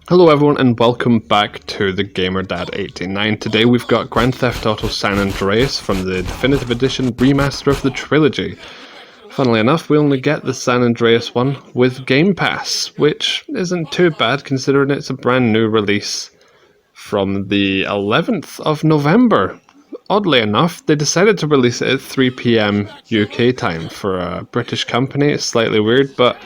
Hello everyone and welcome back to the GamerDad89. Today we've got Grand Theft Auto San Andreas from the Definitive Edition remaster of the trilogy. Funnily enough, we only get the San Andreas one with Game Pass, which isn't too bad considering it's a brand new release from the 11th of November. Oddly enough, they decided to release it at 3 PM UK time for a British company. It's slightly weird, but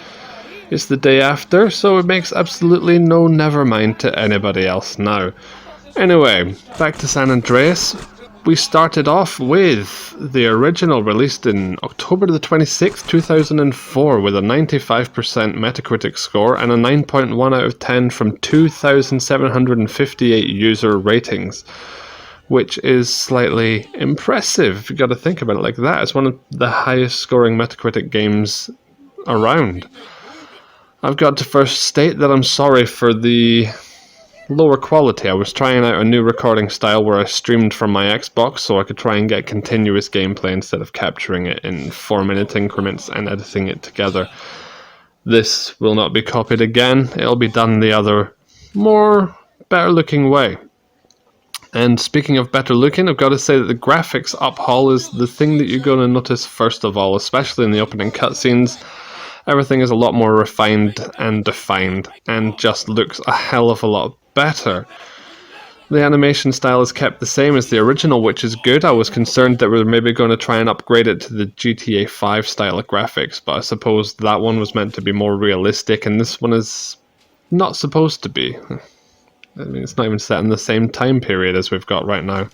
it's the day after, so it makes absolutely no never mind to anybody else now. Anyway, back to San Andreas. We started off with the original, released in October the 26th, 2004, with a 95% Metacritic score and a 9.1 out of 10 from 2,758 user ratings, which is slightly impressive. You got to think about it like that. It's one of the highest scoring Metacritic games around. I've got to first state that I'm sorry for the lower quality. I was trying out a new recording style where I streamed from my Xbox so I could try and get continuous gameplay instead of capturing it in 4-minute increments and editing it together. This will not be copied again. It'll be done the other, more better looking way. And speaking of better looking, I've got to say that the graphics uphaul is the thing that you're going to notice first of all, especially in the opening cutscenes. Everything is a lot more refined and defined and just looks a hell of a lot better. The animation style is kept the same as the original, which is good. I was concerned that we were maybe going to try and upgrade it to the GTA 5 style of graphics, but I suppose that one was meant to be more realistic and this one is not supposed to be. I mean, it's not even set in the same time period as we've got right now.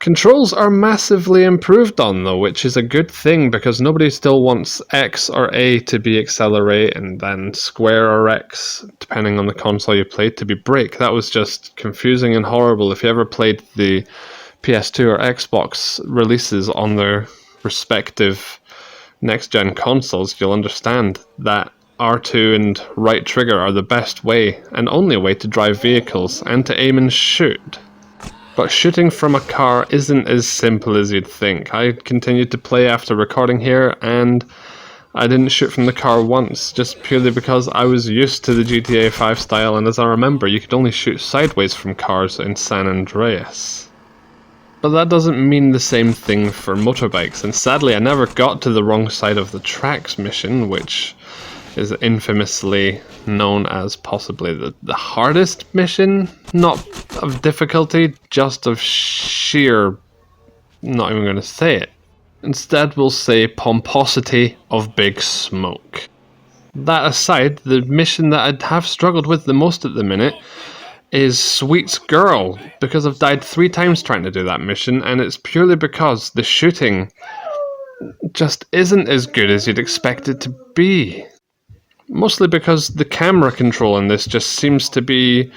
Controls are massively improved on though, which is a good thing because nobody still wants X or A to be accelerate and then square or X, depending on the console you played, to be brake. That was just confusing and horrible. If you ever played the PS2 or Xbox releases on their respective next-gen consoles, you'll understand that R2 and right trigger are the best way and only way to drive vehicles and to aim and shoot. But shooting from a car isn't as simple as you'd think. I continued to play after recording here and I didn't shoot from the car once, just purely because I was used to the GTA 5 style, and as I remember, you could only shoot sideways from cars in San Andreas. But that doesn't mean the same thing for motorbikes, and sadly I never got to the wrong side of the tracks mission, which is infamously known as possibly the hardest mission, not of difficulty, just of sheer, not even going to say it. Instead we'll say pomposity of big smoke. That aside, the mission that I'd have struggled with the most at the minute is Sweet's Girl, because I've died 3 times trying to do that mission, and it's purely because the shooting just isn't as good as you'd expect it to be. Mostly because the camera control in this just seems to be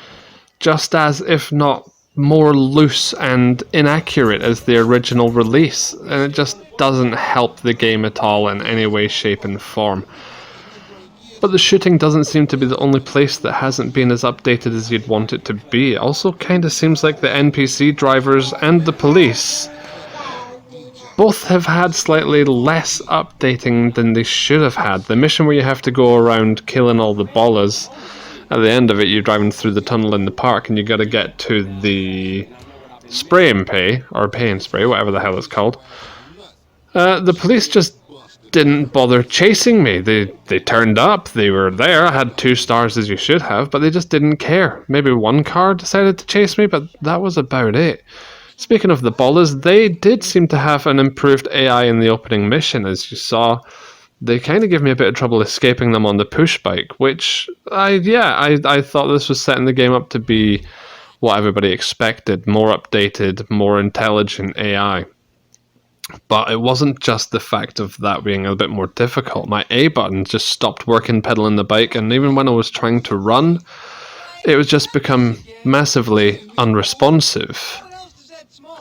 just as, if not more loose and inaccurate as the original release, and it just doesn't help the game at all in any way, shape and form. But the shooting doesn't seem to be the only place that hasn't been as updated as you'd want it to be. It also kinda seems like the NPC drivers and the police both have had slightly less updating than they should have had. The mission where you have to go around killing all the ballers, at the end of it you're driving through the tunnel in the park and you gotta get to the spray and pay, or pay and spray, whatever the hell it's called. The police just didn't bother chasing me. They turned up, they were there, I had 2 stars as you should have, but they just didn't care. Maybe one car decided to chase me, but that was about it. Speaking of the ballers, they did seem to have an improved AI in the opening mission, as you saw. They kind of give me a bit of trouble escaping them on the push bike, which, I thought this was setting the game up to be what everybody expected, more updated, more intelligent AI. But it wasn't just the fact of that being a bit more difficult. My A button just stopped working pedaling the bike, and even when I was trying to run, it was just become massively unresponsive.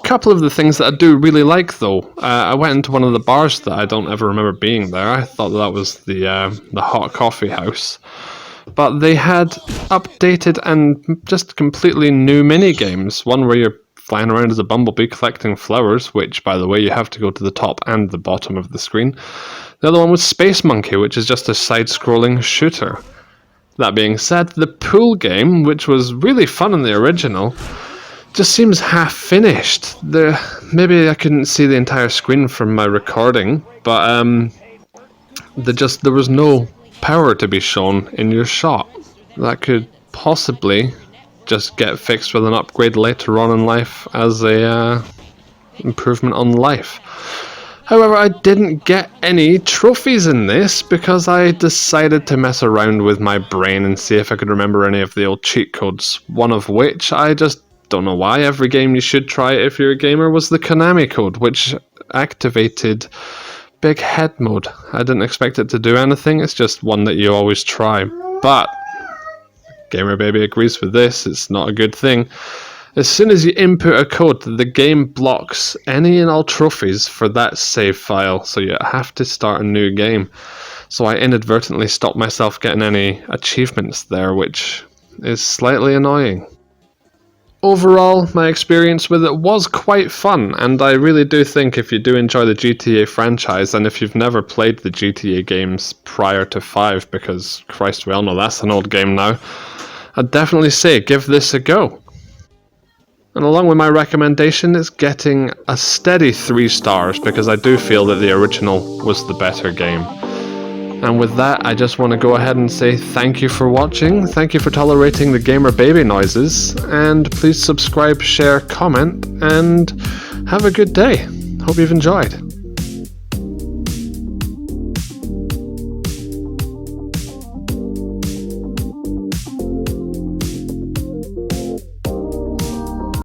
Couple of the things that I do really like though, I went into one of the bars that I don't ever remember being there. I thought that was the hot coffee house, but they had updated and just completely new mini games. One where you're flying around as a bumblebee collecting flowers, which by the way you have to go to the top and the bottom of the screen. The other one was Space Monkey, which is just a side-scrolling shooter. That being said, the pool game, which was really fun in the original, just seems half finished. Maybe I couldn't see the entire screen from my recording, but there was no power to be shown in your shot. That could possibly just get fixed with an upgrade later on in life as a improvement on life. However, I didn't get any trophies in this because I decided to mess around with my brain and see if I could remember any of the old cheat codes, one of which I just don't know why every game you should try if you're a gamer was the Konami code, which activated big head mode. I didn't expect it to do anything, it's just one that you always try. But Gamer Baby agrees with this, it's not a good thing. As soon as you input a code, the game blocks any and all trophies for that save file, so you have to start a new game. So I inadvertently stopped myself getting any achievements there, which is slightly annoying. Overall, my experience with it was quite fun, and I really do think if you do enjoy the GTA franchise, and if you've never played the GTA games prior to 5, because Christ, we all know that's an old game now, I'd definitely say give this a go. And along with my recommendation, it's getting a steady 3 stars because I do feel that the original was the better game. And with that, I just want to go ahead and say thank you for watching, thank you for tolerating the Gamer Baby noises, and please subscribe, share, comment, and have a good day. Hope you've enjoyed.